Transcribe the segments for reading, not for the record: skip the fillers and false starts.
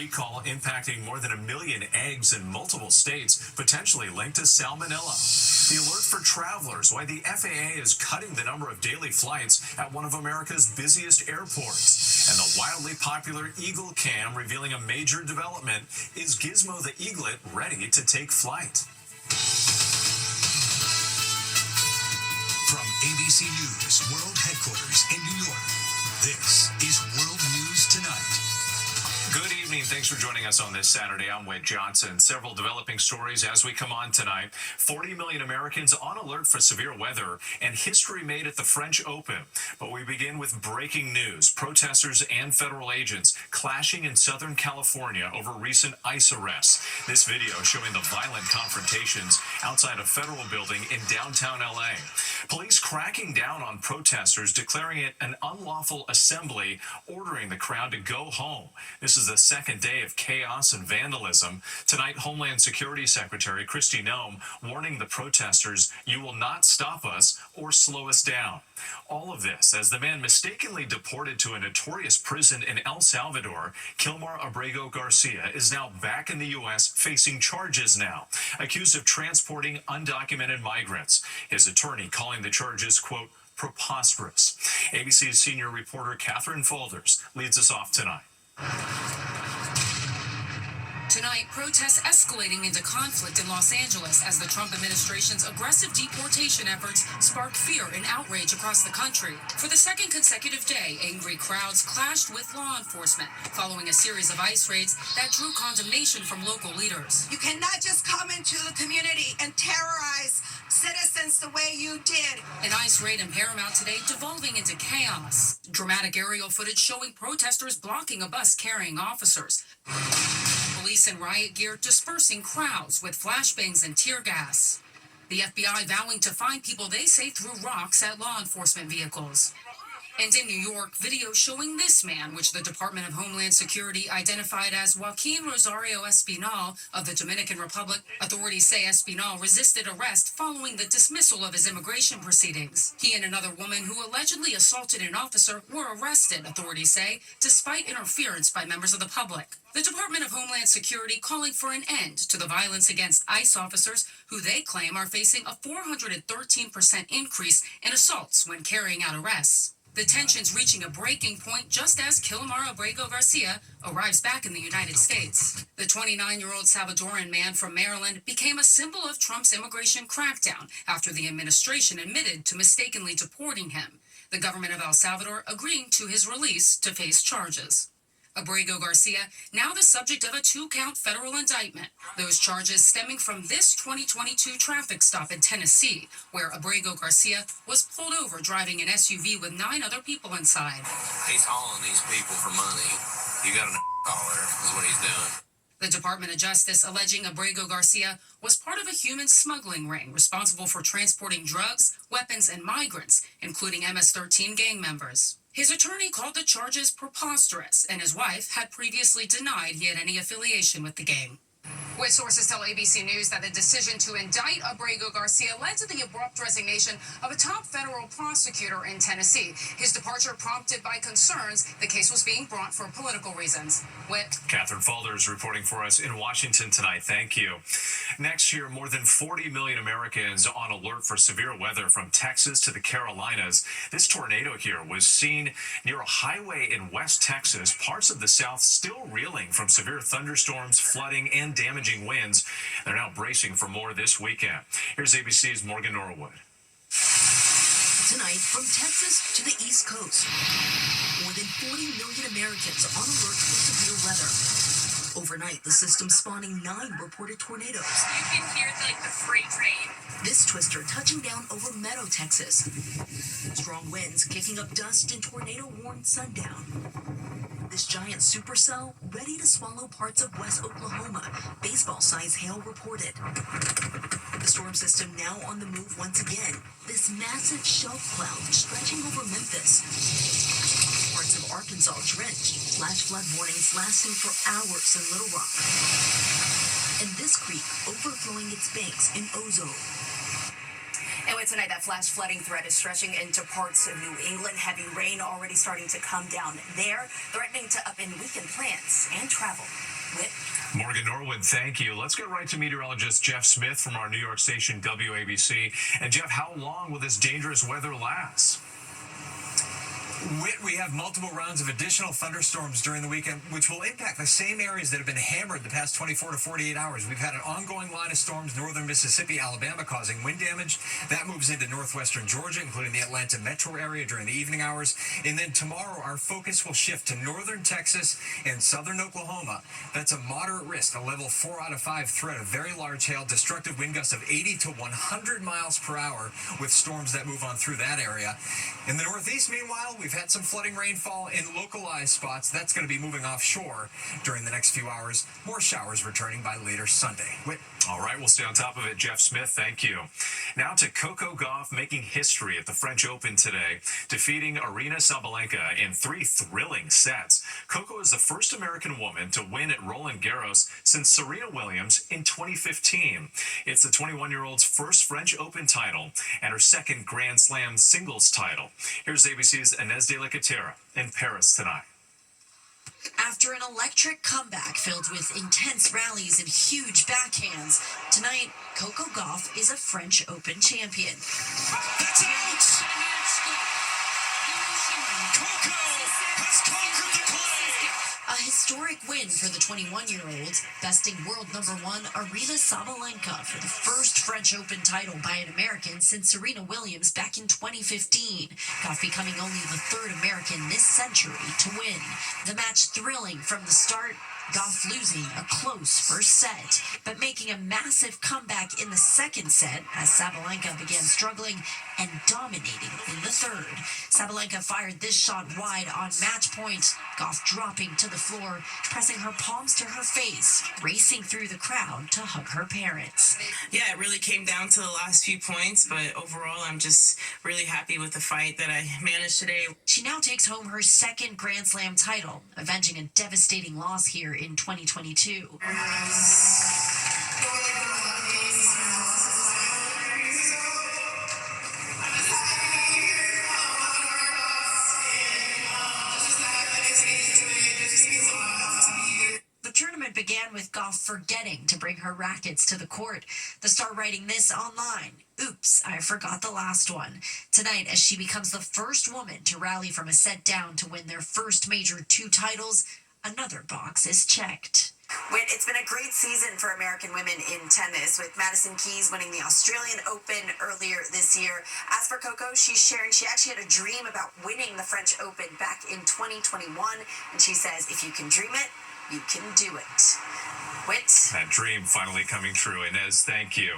recall impacting more than 1 million eggs in multiple states, potentially linked to salmonella. The alert for travelers, why the FAA is cutting the number of daily flights at one of America's busiest airports. And the wildly popular Eagle Cam revealing a major development. Is Gizmo the Eaglet ready to take flight? From ABC News World Headquarters in New York, this is World News Tonight. Good evening. Thanks for joining us on this Saturday. I'm Wade Johnson. Several developing stories as we come on tonight. 40 million Americans on alert for severe weather and history made at the French Open. But we begin with breaking news. Protesters and federal agents clashing in Southern California over recent ICE arrests. This video showing the violent confrontations outside a federal building in downtown LA. Police cracking down on protesters, declaring it an unlawful assembly, ordering the crowd to go home. This is the second day of chaos and vandalism. Tonight, Homeland Security Secretary Kristi Noem warning the protesters, "You will not stop us or slow us down." All of this as the man mistakenly deported to a notorious prison in El Salvador, Kilmar Abrego Garcia, is now back in the U.S. facing charges now, accused of transporting undocumented migrants. His attorney calling the charges, quote, preposterous. ABC's senior reporter Catherine Faulders leads us off tonight. Tonight, protests escalating into conflict in Los Angeles as the Trump administration's aggressive deportation efforts sparked fear and outrage across the country. For the second consecutive day, angry crowds clashed with law enforcement following a series of ICE raids that drew condemnation from local leaders. You cannot just come into the community and terrorize citizens the way you did. An ICE raid in Paramount today devolving into chaos. Dramatic aerial footage showing protesters blocking a bus carrying officers. Police in riot gear dispersing crowds with flashbangs and tear gas. The FBI vowing to find people they say threw rocks at law enforcement vehicles. And in New York, video showing this man, which the Department of Homeland Security identified as Joaquin Rosario Espinal of the Dominican Republic. Authorities say Espinal resisted arrest following the dismissal of his immigration proceedings. He and another woman who allegedly assaulted an officer were arrested, authorities say, despite interference by members of the public. The Department of Homeland Security calling for an end to the violence against ICE officers who they claim are facing a 413% increase in assaults when carrying out arrests. The tensions reaching a breaking point just as Kilmar Abrego Garcia arrives back in the United States. The 29-year-old Salvadoran man from Maryland became a symbol of Trump's immigration crackdown after the administration admitted to mistakenly deporting him. The government of El Salvador agreeing to his release to face charges. Abrego Garcia, now the subject of a 2-count federal indictment. Those charges stemming from this 2022 traffic stop in Tennessee, where Abrego Garcia was pulled over driving an SUV with 9 other people inside. He's hauling these people for money. You got a caller is what he's doing. The Department of Justice alleging Abrego Garcia was part of a human smuggling ring responsible for transporting drugs, weapons, and migrants, including MS-13 gang members. His attorney called the charges preposterous, and his wife had previously denied he had any affiliation with the gang. With sources tell ABC News that the decision to indict Abrego Garcia led to the abrupt resignation of a top federal prosecutor in Tennessee. His departure prompted by concerns the case was being brought for political reasons. Catherine Faulders reporting for us in Washington tonight. Thank you. Next year, more than 40 million Americans on alert for severe weather from Texas to the Carolinas. This tornado here was seen near a highway in West Texas. Parts of the South still reeling from severe thunderstorms, flooding, and damaging winds. They're now bracing for more this weekend. Here's ABC's Morgan Norwood. Tonight, from Texas to the East Coast, more than 40 million Americans on alert for severe weather. Overnight, the system spawning 9 reported tornadoes. You can hear the freight train. This twister touching down over Meadow, Texas. Strong winds kicking up dust in tornado-warned sundown. This giant supercell ready to swallow parts of West Oklahoma. Baseball-sized hail reported. The storm system now on the move once again. This massive shelf cloud stretching over Memphis. Parts of Arkansas drenched. Flash flood warnings lasting for hours in Little Rock. And this creek overflowing its banks in Ozone. Anyway, tonight that flash flooding threat is stretching into parts of New England. Heavy rain already starting to come down there, threatening to upend weekend plans and travel. Whit? Morgan Norwood, thank you. Let's get right to meteorologist Jeff Smith from our New York station WABC. And Jeff, how long will this dangerous weather last? Whit, we have multiple rounds of additional thunderstorms during the weekend, which will impact the same areas that have been hammered the past 24 to 48 hours. We've had an ongoing line of storms, northern Mississippi, Alabama, causing wind damage. That moves into northwestern Georgia, including the Atlanta metro area during the evening hours. And then tomorrow, our focus will shift to northern Texas and southern Oklahoma. That's a moderate risk, a level 4 out of 5 threat of very large hail, destructive wind gusts of 80 to 100 miles per hour with storms that move on through that area. In the northeast, meanwhile, we've had some flooding rainfall in localized spots. That's going to be moving offshore during the next few hours. More showers returning by later Sunday. Whit. All right, we'll stay on top of it. Jeff Smith, thank you. Now to Coco Gauff making history at the French Open today, defeating Aryna Sabalenka in 3 thrilling sets. Coco is the first American woman to win at Roland Garros since Serena Williams in 2015. It's the 21-year-old's first French Open title and her second Grand Slam singles title. Here's ABC's Inez de la Catera in Paris tonight. After an electric comeback filled with intense rallies and huge backhands, tonight, Coco Gauff is a French Open champion. That's out! Coco has conquered the clay! A historic win for the 21-year-old, besting world number 1 Aryna Sabalenka for the first French Open title by an American since Serena Williams back in 2015. Gauff becoming only the 3rd American this century to win. The match thrilling from the start, Gauff losing a close first set, but making a massive comeback in the second set as Sabalenka began struggling and dominating in the third. Sabalenka fired this shot wide on match point, Gauff dropping to the floor, pressing her palms to her face, racing through the crowd to hug her parents. Yeah, it really came down to the last few points, but overall I'm just really happy with the fight that I managed today. She now takes home her second Grand Slam title, avenging a devastating loss here in 2022. The tournament began with Gauff forgetting to bring her rackets to the court. The star writing this online. Oops, I forgot the last one. Tonight, as she becomes the first woman to rally from a set down to win their first major 2 titles, another box is checked. Whit, it's been a great season for American women in tennis, with Madison Keys winning the Australian Open earlier this year. As for Coco, she's sharing she actually had a dream about winning the French Open back in 2021, and she says, if you can dream it, you can do it. Whit. That dream finally coming true. Inez, thank you.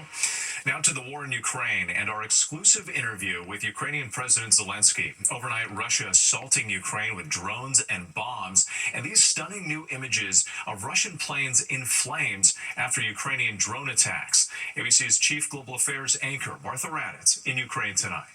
Now to the war in Ukraine and our exclusive interview with Ukrainian President Zelensky. Overnight, Russia assaulting Ukraine with drones and bombs, and these stunning new images of Russian planes in flames after Ukrainian drone attacks. ABC's chief global affairs anchor, Martha Raddatz, in Ukraine tonight.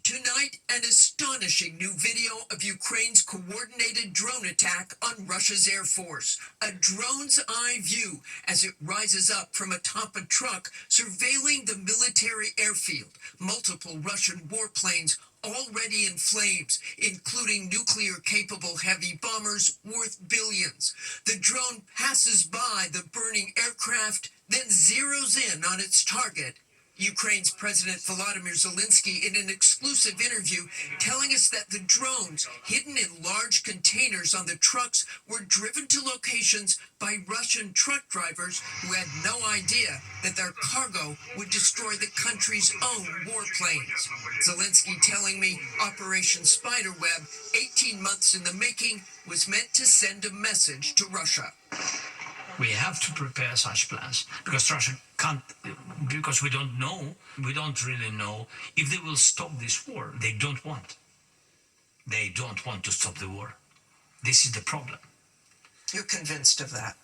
Tonight, an astonishing new video of Ukraine's coordinated drone attack on Russia's Air Force. A drone's eye view as it rises up from atop a truck surveilling the military airfield. Multiple Russian warplanes already in flames, including nuclear-capable heavy bombers worth billions. The drone passes by the burning aircraft, then zeroes in on its target. Ukraine's President Volodymyr Zelensky in an exclusive interview telling us that the drones, hidden in large containers on the trucks, were driven to locations by Russian truck drivers who had no idea that their cargo would destroy the country's own warplanes. Zelensky telling me Operation Spiderweb, 18 months in the making, was meant to send a message to Russia. We have to prepare such plans because Russia can't, because we don't really know if they will stop this war. They don't want to stop the war. This is the problem. You're convinced of that?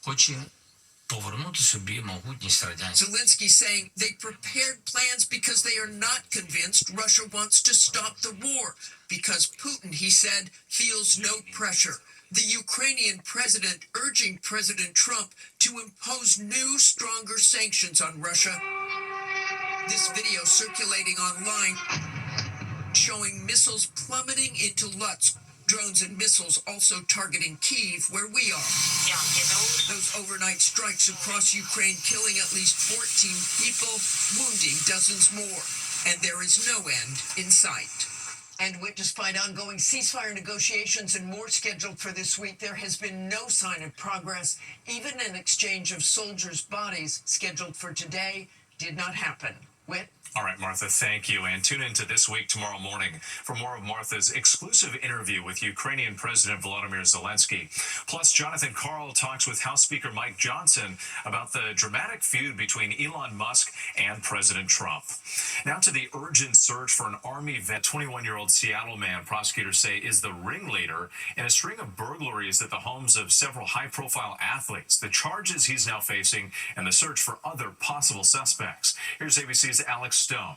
Хоче повернути собі могутність радянської. Zelensky saying they prepared plans because they are not convinced Russia wants to stop the war, because Putin, he said, feels no pressure. The Ukrainian president urging President Trump to impose new, stronger sanctions on Russia. This video circulating online showing missiles plummeting into Lutsk. Drones and missiles also targeting Kyiv, where we are. Those overnight strikes across Ukraine killing at least 14 people, wounding dozens more. And there is no end in sight. And despite ongoing ceasefire negotiations and more scheduled for this week, there has been no sign of progress. Even an exchange of soldiers' bodies scheduled for today did not happen. Whit? All right, Martha, thank you. And tune into This Week tomorrow morning for more of Martha's exclusive interview with Ukrainian President Volodymyr Zelensky. Plus, Jonathan Karl talks with House Speaker Mike Johnson about the dramatic feud between Elon Musk and President Trump. Now to the urgent search for an Army vet, 21-year-old Seattle man prosecutors say is the ringleader in a string of burglaries at the homes of several high-profile athletes. The charges he's now facing and the search for other possible suspects. Here's ABC's Alex Stone.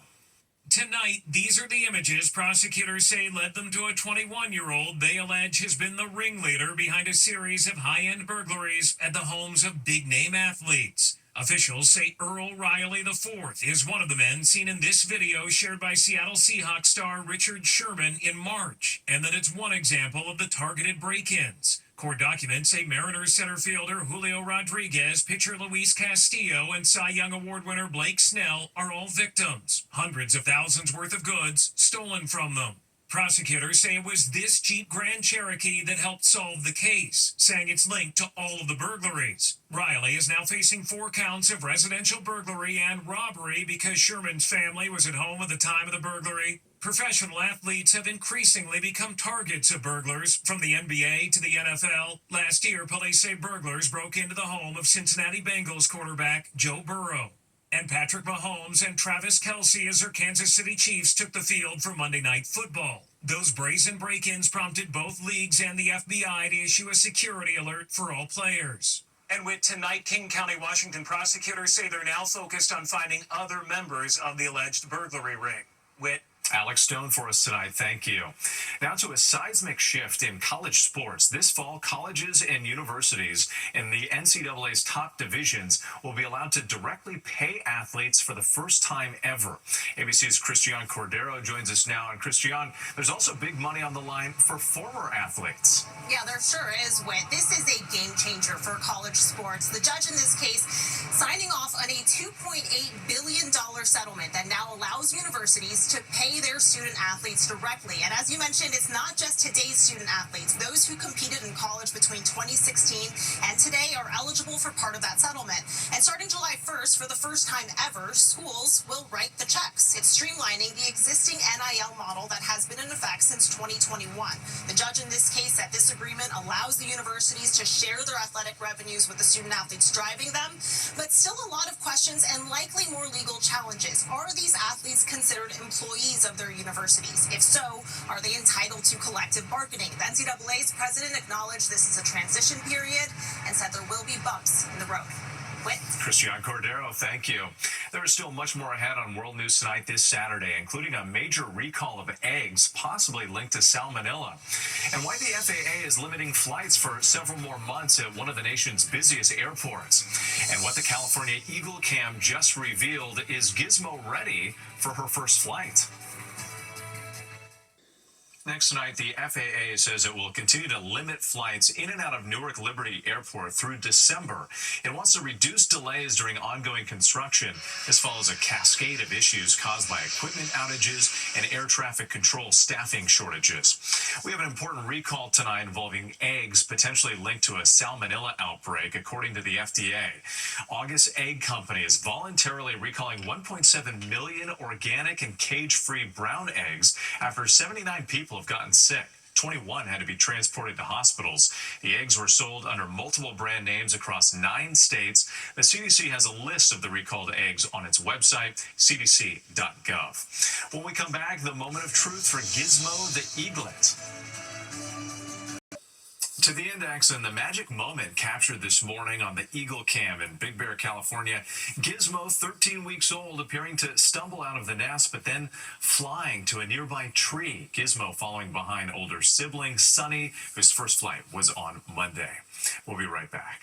Tonight, these are the images prosecutors say led them to a 21-year-old they allege has been the ringleader behind a series of high-end burglaries at the homes of big-name athletes. Officials say Earl Riley IV is one of the men seen in this video shared by Seattle Seahawks star Richard Sherman in March, and that it's one example of the targeted break-ins. Court documents say Mariners center fielder Julio Rodriguez, pitcher Luis Castillo, and Cy Young Award winner Blake Snell are all victims. Hundreds of thousands worth of goods stolen from them. Prosecutors say it was this Jeep Grand Cherokee that helped solve the case, saying it's linked to all of the burglaries. Riley is now facing 4 counts of residential burglary and robbery because Sherman's family was at home at the time of the burglary. Professional athletes have increasingly become targets of burglars, from the NBA to the NFL. Last year, police say burglars broke into the home of Cincinnati Bengals quarterback Joe Burrow. And Patrick Mahomes and Travis Kelce as their Kansas City Chiefs took the field for Monday Night Football. Those brazen break-ins prompted both leagues and the FBI to issue a security alert for all players. And with tonight, King County, Washington prosecutors say they're now focused on finding other members of the alleged burglary ring. Whit? Alex Stone for us tonight. Thank you. Now to a seismic shift in college sports. This fall, colleges and universities in the NCAA's top divisions will be allowed to directly pay athletes for the first time ever. ABC's Christian Cordero joins us now. And Christian, there's also big money on the line for former athletes. Yeah, there sure is, Whit. This is a game changer for college sports. The judge in this case signing off on a $2.8 billion settlement that now allows universities to pay their student athletes directly. And as you mentioned, it's not just today's student athletes. Those who competed in college between 2016 and today are eligible for part of that settlement. And starting July 1st, for the first time ever, schools will write the checks. It's streamlining the existing NIL model that has been in effect since 2021. The judge in this case said this agreement allows the universities to share their athletic revenues with the student athletes driving them, but still a lot of questions and likely more legal challenges. Are these athletes considered employees of their universities? If so, are they entitled to collective bargaining? The NCAA's president acknowledged this is a transition period and said there will be bumps in the road. Whit? Christian Cordero, thank you. There is still much more ahead on World News Tonight this Saturday, including a major recall of eggs possibly linked to salmonella, and why the FAA is limiting flights for several more months at one of the nation's busiest airports, and what the California Eagle Cam just revealed is Gizmo ready for her first flight. Next tonight, the FAA says it will continue to limit flights in and out of Newark Liberty Airport through December. It wants to reduce delays during ongoing construction. This follows a cascade of issues caused by equipment outages and air traffic control staffing shortages. We have an important recall tonight involving eggs potentially linked to a salmonella outbreak, according to the FDA. August Egg Company is voluntarily recalling 1.7 million organic and cage-free brown eggs after 79 people have gotten sick. 21 had to be transported to hospitals. The eggs were sold under multiple brand names across 9 states. The CDC has a list of the recalled eggs on its website, cdc.gov. When we come back, the moment of truth for Gizmo the eaglet. To the index, and the magic moment captured this morning on the Eagle Cam in Big Bear, California. Gizmo, 13 weeks old, appearing to stumble out of the nest, but then flying to a nearby tree. Gizmo following behind older sibling Sunny, whose first flight was on Monday. We'll be right back.